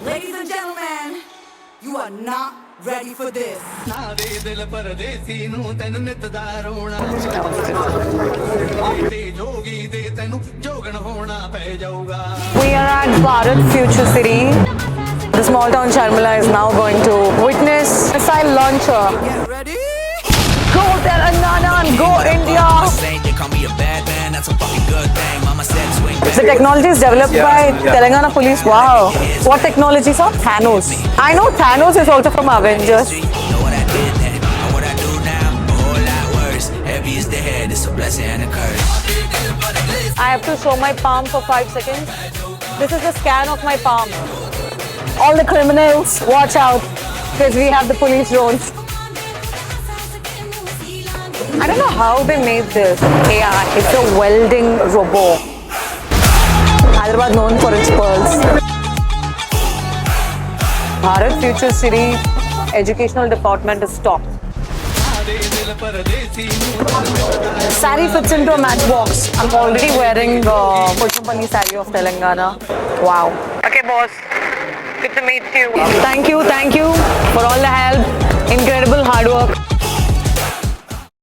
Ladies and gentlemen, you are not ready for this. We are at Bharat Future City. The small town Sharmila is now going to witness missile launcher. Get ready? Go Telangana and go India! The technology is developed by Telangana Police. Wow! What technology, sir? Thanos. I know Thanos is also from Avengers. I have to show my palm for 5 seconds. This is a scan of my palm. All the criminals, watch out, because we have the police drones. I don't know how they made this AI. It's a welding robot. Hyderabad known for its pearls. Bharat Future City Educational Department is top. Sari fits into a matchbox. I'm already wearing Pochampalli sari of Telangana. Wow. Okay, boss. Good to meet you. Thank you for all the help. Incredible hard work.